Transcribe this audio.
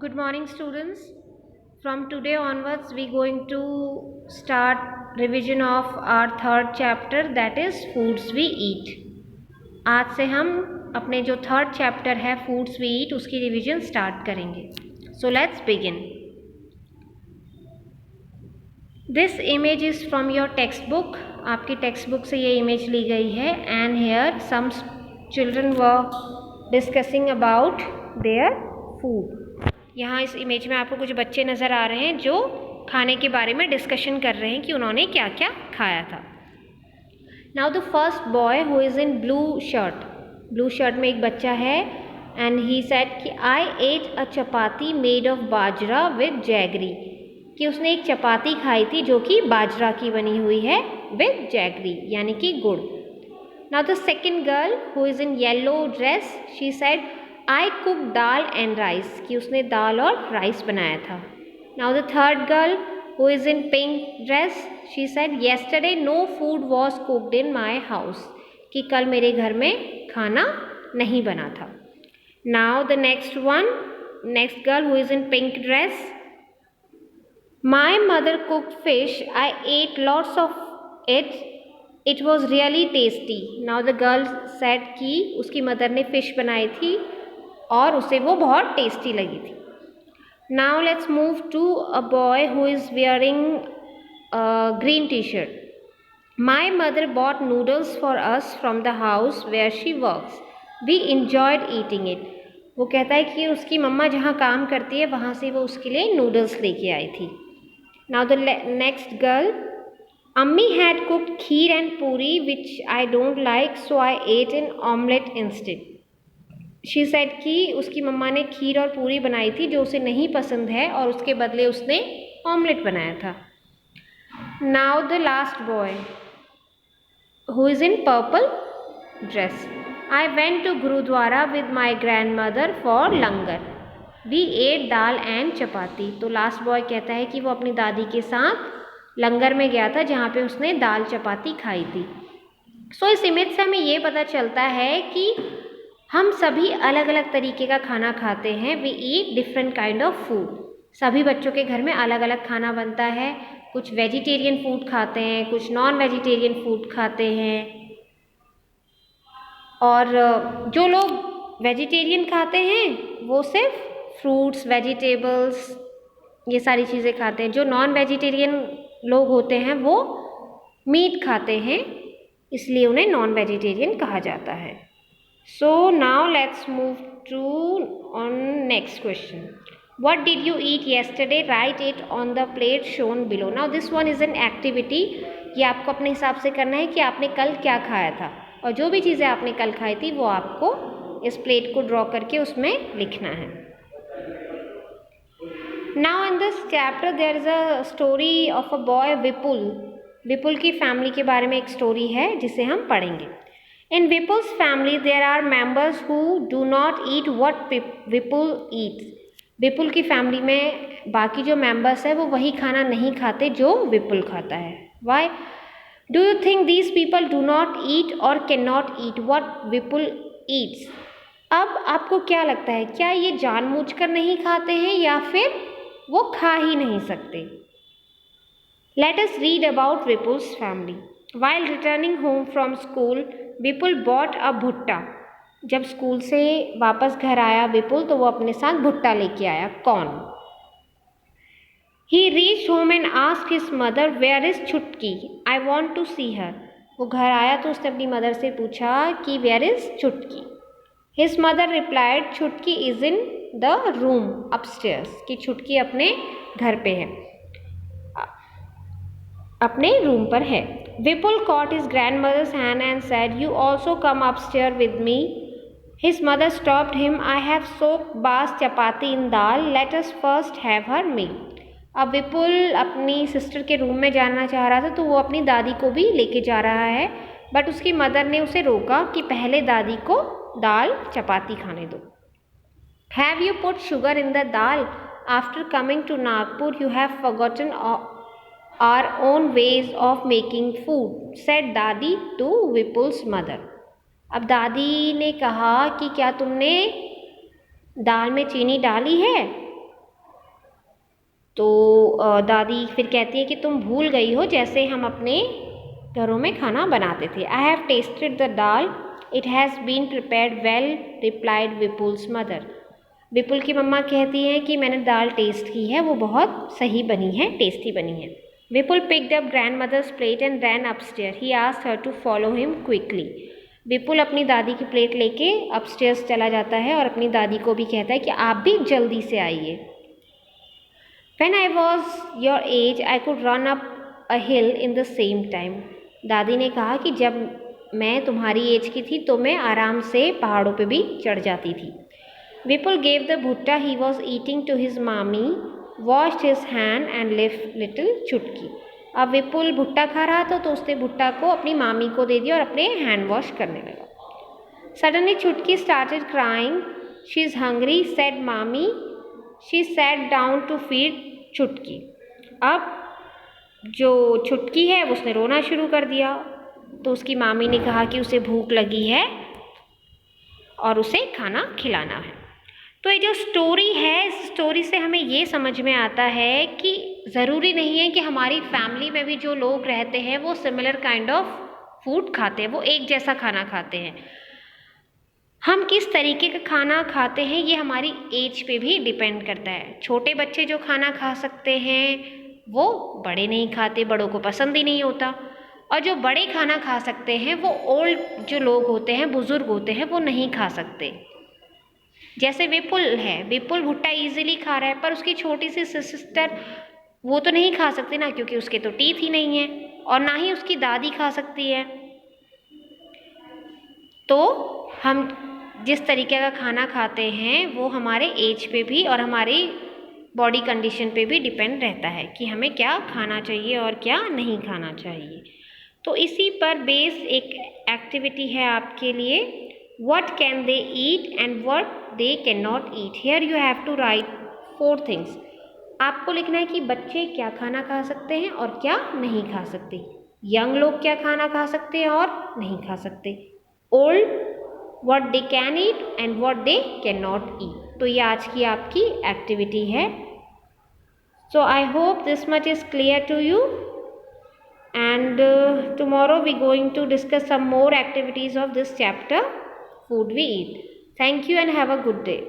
Good morning, students. From today onwards, we going to start revision of our third chapter, that is foods we eat. आज से हम अपने जो third chapter है foods we eat उसकी revision start करेंगे. So let's begin. This image is from your textbook. आपकी text book से ये इमेज ली गई है. And here some children were discussing about their food. यहाँ इस इमेज में आपको कुछ बच्चे नज़र आ रहे हैं जो खाने के बारे में डिस्कशन कर रहे हैं कि उन्होंने क्या क्या खाया था. Now the first boy who is in blue shirt में एक बच्चा है एंड ही सेड कि I ate a chapati made of bajra with jaggery, कि उसने एक चपाती खाई थी जो कि बाजरा की बनी हुई है विद जैगरी यानी कि गुड़. Now the second girl who is in yellow dress she said I cook dal and rice, कि उसने दाल और राइस बनाया था. Now the third girl who is in pink dress she said yesterday no food was cooked in my house, कि कल मेरे घर में खाना नहीं बना था. Now the next girl who is in pink dress my mother cooked fish I eight lots of it was really tasty. Now the girl said कि उसकी मदर ने फ़िश बनाई थी और उसे वो बहुत टेस्टी लगी थी. Now let's move to a boy who is wearing green T shirt. My mother bought noodles for us from the house where she works, we enjoyed eating it. वो कहता है कि उसकी मम्मा जहाँ काम करती है वहाँ से वो उसके लिए नूडल्स लेके आई थी. Now the next girl ammi had cooked kheer and puri which I don't like so I ate an omelette instead. She said कि उसकी मम्मा ने खीर और पूरी बनाई थी जो उसे नहीं पसंद है और उसके बदले उसने ऑमलेट बनाया था. Now the last boy who is in purple dress I went to gurdwara with my grandmother for langar, we ate dal and chapati. तो लास्ट बॉय कहता है कि वो अपनी दादी के साथ लंगर में गया था जहाँ पे उसने दाल चपाती खाई थी. सो इस इमेज से हमें ये पता चलता है कि हम सभी अलग अलग तरीके का खाना खाते हैं. We eat different kind of food. सभी बच्चों के घर में अलग अलग खाना बनता है. कुछ वेजिटेरियन फूड खाते हैं, कुछ नॉन वेजिटेरियन फूड खाते हैं. और जो लोग वेजिटेरियन खाते हैं वो सिर्फ फ्रूट्स वेजिटेबल्स ये सारी चीज़ें खाते हैं. जो नॉन वेजिटेरियन लोग होते हैं वो मीट खाते हैं, इसलिए उन्हें नॉन वेजिटेरियन कहा जाता है. So now let's move to on next question. What did you eat yesterday? Write it on the plate shown below. Now this one is an activity. ये आपको अपने हिसाब से करना है कि आपने कल क्या खाया था और जो भी चीज़ें आपने कल खाई थी वो आपको इस प्लेट को ड्रॉ करके उसमें लिखना है. Now in this chapter there is a story of a boy Vipul. विपुल की फैमिली के बारे में एक स्टोरी है जिसे हम पढ़ेंगे. In Vipul's family, there are members who do not eat what Vipul eats. विपुल की फैमिली में बाकी जो मेंबर्स हैं वो वही खाना नहीं खाते जो विपुल खाता है. Why? Do you think these people do not eat or cannot eat what Vipul eats? अब आपको क्या लगता है, क्या ये जानबूझकर नहीं खाते हैं या फिर वो खा ही नहीं सकते? Let us read about Vipul's family. While returning home from school, Vipul bought a भुट्टा. जब स्कूल से वापस घर आया विपुल तो वो अपने साथ भुट्टा लेके आया, corn. He reached home and asked his mother where is Chutki, I want to सी हर. वो घर आया तो उसने अपनी मदर से पूछा कि वेयर इज छुटकी. हिज मदर रिप्लाइड छुटकी is in the room upstairs, कि छुटकी अपने घर पे है, अपने रूम पर है. Vipul caught his grandmother's hand and said, "You also come upstairs with me." His mother stopped him. "I have soaked bas chapati in dal. Let us first have her meal." अब विपुल अपनी sister के room में जाना चाह रहा था तो वो अपनी दादी को भी लेके जा रहा है, बट उसकी मदर ने उसे रोका कि पहले दादी को दाल चपाती खाने दो. Have you put sugar in the dal? After coming to Nagpur, you have forgotten our own ways of making food, said दादी to विपुल्स मदर. अब दादी ने कहा कि क्या तुमने दाल में चीनी डाली है? तो दादी फिर कहती है कि तुम भूल गई हो जैसे हम अपने घरों में खाना बनाते थे। I have tasted the dal, it has been prepared well, replied Vipul's mother. Vipul की मम्मा कहती हैं कि मैंने दाल टेस्ट की है, वो बहुत सही बनी है, टेस्टी बनी है। Vipul picked up grandmother's plate and ran upstair, he asked her to follow him quickly. Vipul अपनी दादी की प्लेट लेके अपस्टेयर्स चला जाता है और अपनी दादी को भी कहता है कि आप भी जल्दी से आइए। When I was your age, I could run up a hill in the same time. दादी ने कहा कि जब मैं तुम्हारी एज की थी तो मैं आराम से पहाड़ों पे भी चढ़ जाती थी। विपुल gave the भुट्टा he was eating to his mommy, washed his hand and left little चुटकी। अब विपुल भुट्टा खा रहा था तो उसने भुट्टा को अपनी मामी को दे दिया और अपने हैंड वॉश करने लगा। Suddenly चुटकी started crying. She is hungry, said mommy. She sat down to feed चुटकी। अब जो चुटकी है उसने रोना शुरू कर दिया, तो उसकी मामी ने कहा कि उसे भूख लगी है और उसे खाना खिलाना है। तो ये जो स्टोरी है, इस स्टोरी से हमें ये समझ में आता है कि ज़रूरी नहीं है कि हमारी फैमिली में भी जो लोग रहते हैं वो सिमिलर काइंड ऑफ फूड खाते हैं, वो एक जैसा खाना खाते हैं। हम किस तरीके का खाना खाते हैं ये हमारी एज पे भी डिपेंड करता है। छोटे बच्चे जो खाना खा सकते हैं वो बड़े नहीं खाते, बड़ों को पसंद ही नहीं होता। और जो बड़े खाना खा सकते हैं वो ओल्ड जो लोग होते हैं, बुज़ुर्ग होते हैं, वो नहीं खा सकते। जैसे विपुल है, विपुल भुट्टा इजीली खा रहा है, पर उसकी छोटी सी सिस्टर वो तो नहीं खा सकती ना, क्योंकि उसके तो टीथ ही नहीं है, और ना ही उसकी दादी खा सकती है। तो हम जिस तरीके का खाना खाते हैं वो हमारे एज पे भी और हमारी बॉडी कंडीशन पे भी डिपेंड रहता है कि हमें क्या खाना चाहिए और क्या नहीं खाना चाहिए। तो इसी पर बेस एक एक्टिविटी है आपके लिए, what can they eat and what they can not eat. Here you have to write 4 things. आपको लिखना है कि बच्चे क्या खाना खा सकते हैं और क्या नहीं खा सकते, यंग लोग क्या खाना खा सकते हैं और नहीं खा सकते, old what they can eat and what they cannot eat। तो ये आज की आपकी एक्टिविटी है। So I hope this much is clear to you, and tomorrow we going to discuss some more activities of this chapter, food we eat। Thank you and have a good day।